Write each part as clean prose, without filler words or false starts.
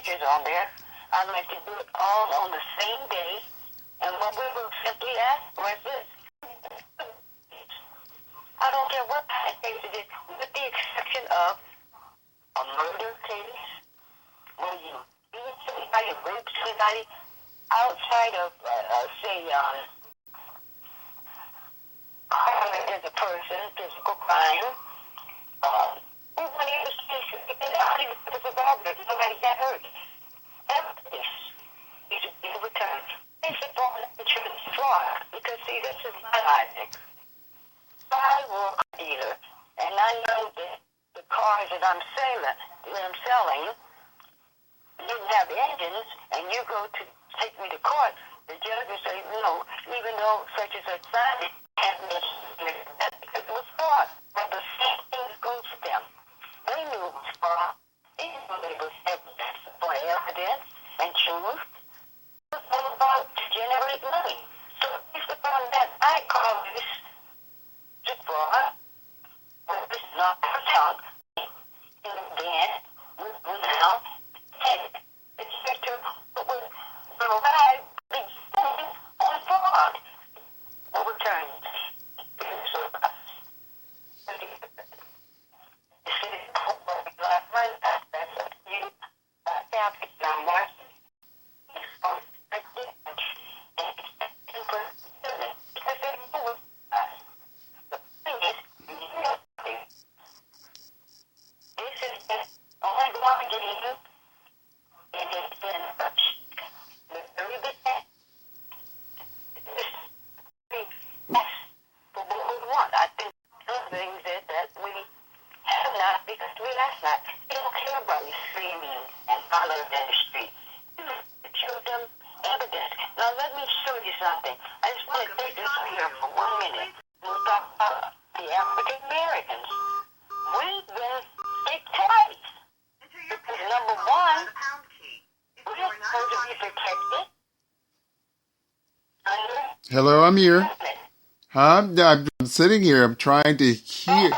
pictures on there. I'd like to do it all on the same day. And what we will simply ask for is this. I don't care what kind of case it is, with the exception of a murder case, where you beat somebody, rape somebody, outside of, say, harm against a person, physical crime. We want to understand because somebody got hurt. Evidence is overturned. They should fall into the fraud because, see, this is my logic. I work a dealer, and I know that the cars that I'm selling didn't have engines, and you go to take me to court, the judge will say, no, even though such and such sign it, that's because it was fraud. But the same thing goes to them. They knew it was fraud. They knew it was evidence for evidence and truth. It was all about to generate money. So based upon that, I call this fraud. This is not for talk. And then, we now, it's to provide on fraud. Overturn. Hello, I'm here. I'm sitting here. I'm trying to hear.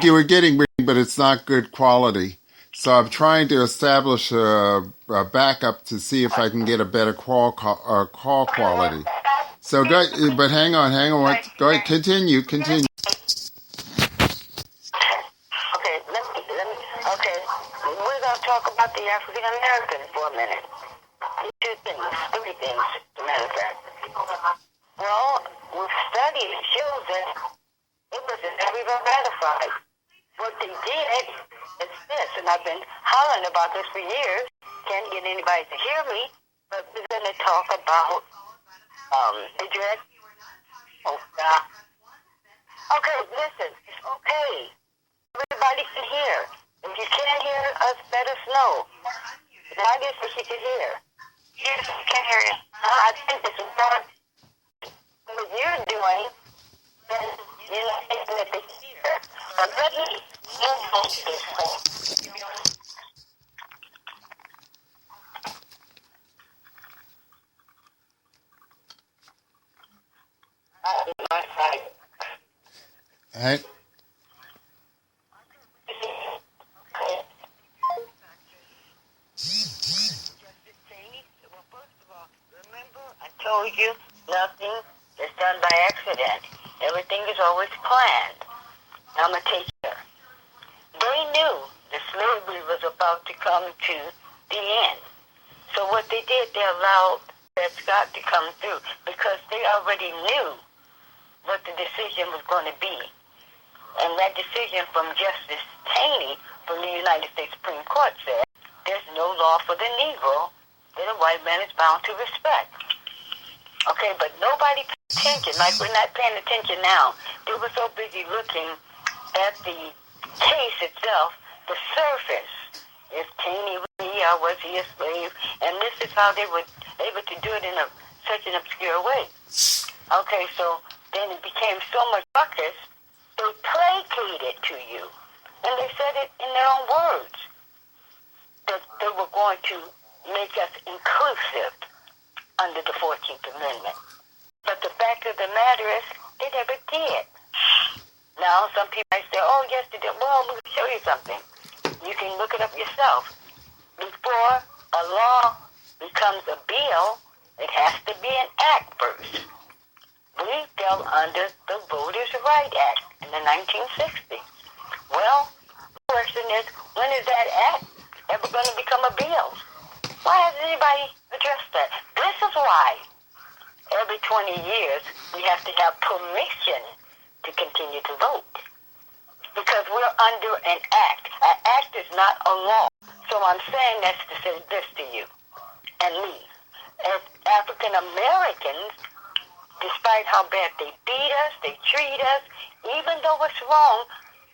We're getting ring, but it's not good quality. So I'm trying to establish a backup to see if I can get a better call quality. So, but hang on. Go ahead, continue. Okay, okay. We're going to talk about the African Americans for a minute. Three things, as a matter of fact. Well, we've studied, it shows that it was never even ratified. What they did is this, and I've been hollering about this for years. Can't get anybody to hear me, but we're going to talk about the direct. Oh, God. Okay, listen, it's okay. Everybody can hear. If you can't hear us, let us know. I guess we can hear. Yes, I can hear you. I think it's important. What you're doing, then you're not thinking that they hear. But let me move on to this point. Hey. Told you nothing is done by accident. Everything is always planned. Now I'm going to take you. They knew the slavery was about to come to the end. So what they did, they allowed Dred Scott to come through because they already knew what the decision was going to be. And that decision from Justice Taney from the United States Supreme Court said, there's no law for the Negro that a white man is bound to respect. Okay, but nobody paid attention. Like, we're not paying attention now. They were so busy looking at the case itself, the surface. If Taney was he or was he a slave? And this is how they were able to do it in such an obscure way. Okay, so then it became so much ruckus, they placated to you. And they said it in their own words, that they were going to make us inclusive under the 14th Amendment. But the fact of the matter is, they never did. Now, some people might say, oh, yes, they did. Well, let me show you something. You can look it up yourself. Before a law becomes a bill, it has to be an act first. We fell under the Voters' Right Act in the 1960s. Well, the question is, when is that act ever going to become a bill? Why hasn't anybody addressed that? This is why every 20 years we have to have permission to continue to vote. Because we're under an act. An act is not a law. So I'm saying this to say this to you and me. As African Americans, despite how bad they beat us, they treat us, even though it's wrong,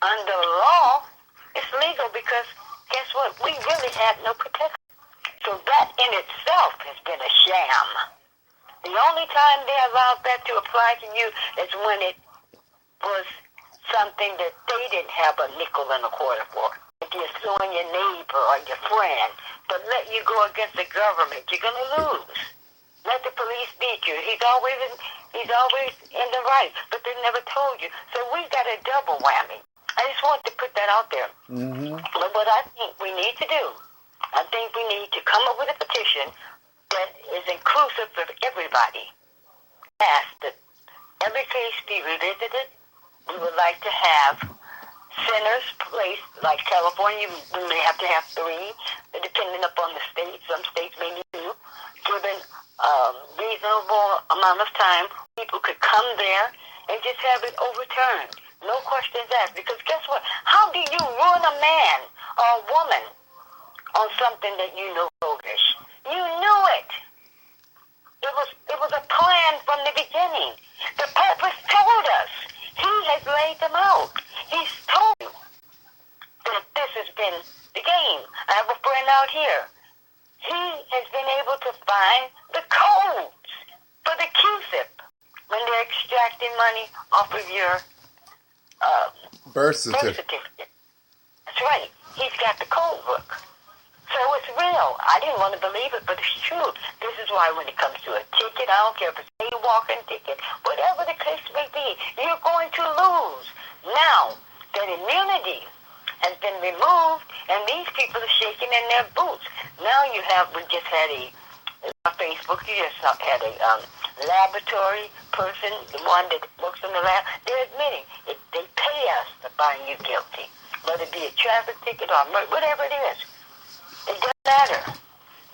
under law, it's legal because guess what? We really have no protection. So that in itself has been a sham. The only time they allowed that to apply to you is when it was something that they didn't have a nickel and a quarter for. If you're suing your neighbor or your friend, but let you go against the government, you're going to lose. Let the police beat you. He's always in the right, but they never told you. So we got a double whammy. I just want to put that out there. Mm-hmm. But what I think we need to do, I think we need to come up with a petition that is inclusive of everybody. Ask that every case be revisited. We would like to have centers placed, like California, we may have to have 3, depending upon the state. Some states may need 2. Given reasonable amount of time, people could come there and just have it overturned. No questions asked. Because guess what? How do you ruin a man or a woman on something that you know bogus? You knew it. It was a plan from the beginning. The purpose told us. He has laid them out. He's told you that this has been the game. I have a friend out here. He has been able to find the codes for the QSIP when they're extracting money off of your birth certificate. That's right. He's got the code book. So it's real. I didn't want to believe it, but it's true. This is why when it comes to a ticket, I don't care if it's a walking ticket, whatever the case may be, you're going to lose. Now that immunity has been removed and these people are shaking in their boots. Now we just had on Facebook, you just had a laboratory person, the one that works in the lab, they're admitting they pay us to find you guilty, whether it be a traffic ticket or murder, whatever it is. It doesn't matter.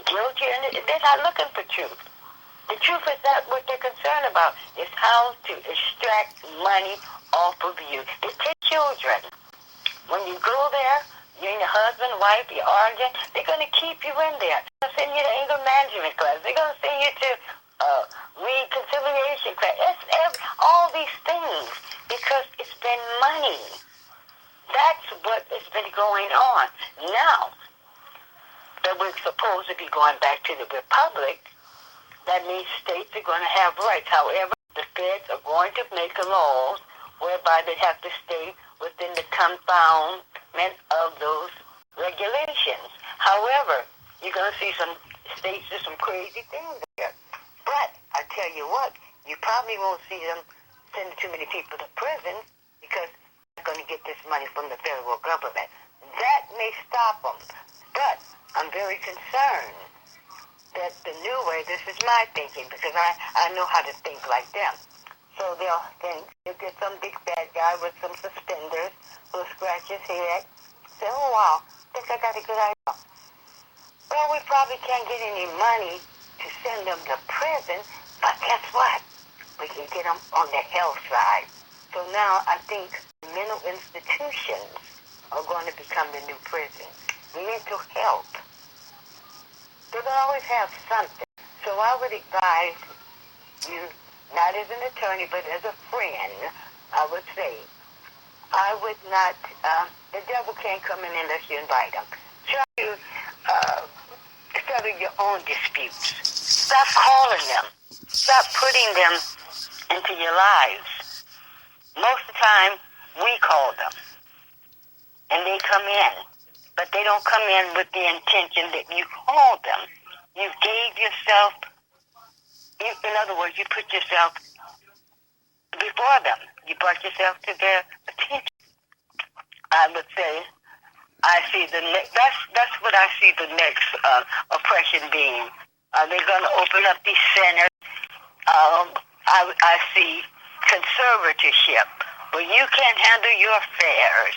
Guilty, and they're not looking for truth. The truth is not what they're concerned about. Is how to extract money off of you. It's your children. When you go there, you and your husband, wife, you're arguing, they're going to keep you in there. They're going to send you to anger management class. They're going to send you to reconciliation class. All these things because it's been money. That's what has been going on. Now that we're supposed to be going back to the republic, that means states are going to have rights. However, the feds are going to make laws whereby they have to stay within the confinement of those regulations. However, you're going to see some states do some crazy things there. But I tell you what, you probably won't see them sending too many people to prison because they're going to get this money from the federal government. That may stop them. But I'm very concerned that the new way, this is my thinking, because I know how to think like them. So they'll think, you get some big bad guy with some suspenders who'll scratch his head, say, oh wow, I think I got a good idea. Well, we probably can't get any money to send them to prison, but guess what? We can get them on the health side. So now I think mental institutions are going to become the new prison. Mental health. They're going to always have something. So I would advise you, not as an attorney, but as a friend, I would say, I would not, the devil can't come in unless you invite him. Try to settle your own disputes. Stop calling them. Stop putting them into your lives. Most of the time, we call them, and they come in. But they don't come in with the intention that you called them. You gave yourself, in other words, you put yourself before them. You brought yourself to their attention. I would say, I see that's what I see the next oppression being. They're going to open up these centers. I see conservatorship, where you can't handle your affairs,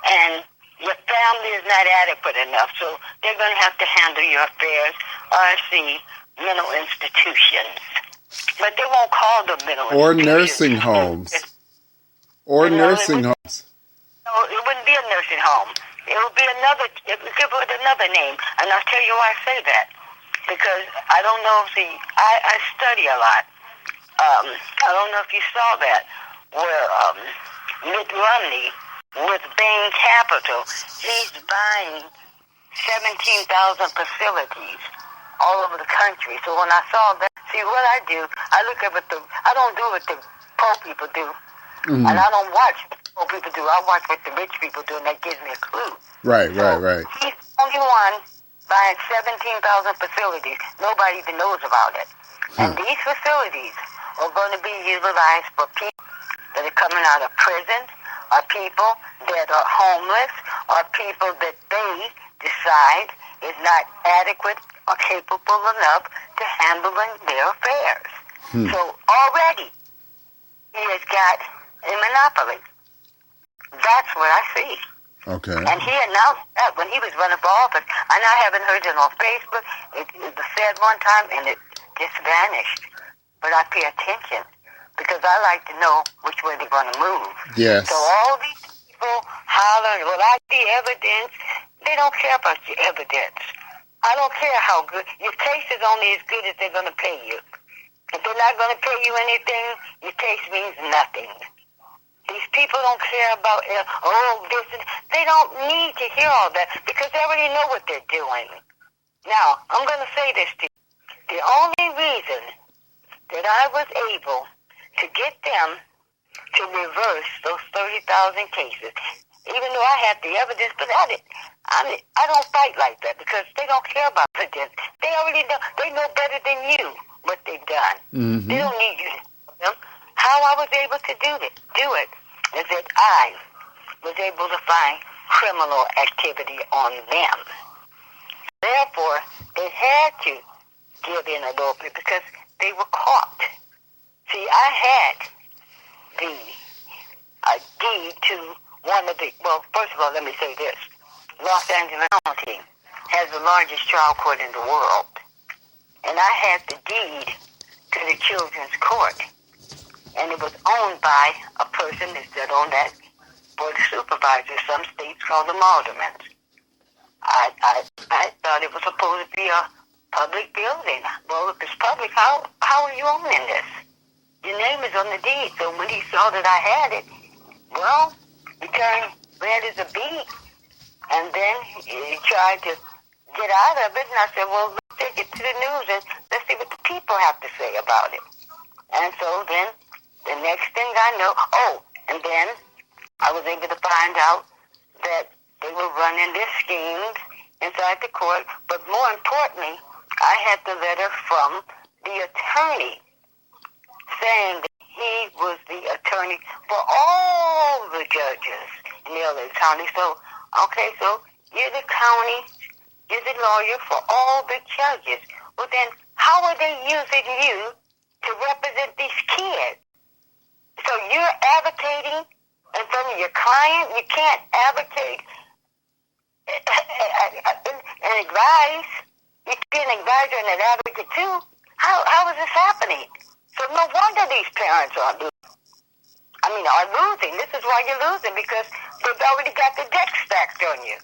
and your family is not adequate enough, so they're going to have to handle your affairs. Or I see mental institutions, but they won't call them mental Or institutions. nursing homes. Or nursing homes. No, it wouldn't be a nursing home. It would be it would give it another name, and I'll tell you why I say that. Because I don't know if I study a lot. I don't know if you saw that, where Mitt Romney, with Bain Capital, he's buying 17,000 facilities all over the country. So when I saw that, see what I do, I look at I don't do what the poor people do. Mm-hmm. And I don't watch what the poor people do. I watch what the rich people do, and that gives me a clue. Right. He's the only one buying 17,000 facilities. Nobody even knows about it. And these facilities are going to be utilized for people that are coming out of prison, or people that are homeless, or people that they decide is not adequate or capable enough to handle their affairs. So already he has got a monopoly. That's what I see. Okay. And he announced that when he was running for office, and I haven't heard it on Facebook. It was said one time, and it just vanished. But I pay attention because I like to know which way they're going to move. Yes. So all these people hollering, well, I see evidence. They don't care about your evidence. I don't care how good. Your case is only as good as they're going to pay you. If they're not going to pay you anything, your case means nothing. These people don't care about, this. They don't need to hear all that because they already know what they're doing. Now, I'm going to say this to you. The only reason that I was able to get them to reverse those 30,000 cases, even though I had the evidence, but I don't fight like that because they don't care about evidence. They already know. They know better than you what they've done. Mm-hmm. They don't need you to tell them. How I was able to do it is that I was able to find criminal activity on them. Therefore, they had to give in a little bit because they were caught. See, I had the deed to one of the, well, first of all, let me say this. Los Angeles County has the largest trial court in the world. And I had the deed to the children's court. And it was owned by a person that sat on that board of supervisors. Some states call them aldermen. I thought it was supposed to be a public building. Well, if it's public, how are you owning this? Your name is on the deed. So when he saw that I had it, well, he turned red as a beet. And then he tried to get out of it. And I said, well, let's take it to the news and let's see what the people have to say about it. And so then the next thing I know, and then I was able to find out that they were running their schemes inside the court. But more importantly, I had the letter from the attorney saying that he was the attorney for all the judges in the LA County. So, okay, so you're the county, you're the lawyer for all the judges. Well, then how are they using you to represent these kids? So you're advocating in front of your client. You can't advocate and advise. You can be an advisor and an advocate too. How is this happening? So no wonder these parents are losing. This is why you're losing, because they've already got the deck stacked on you.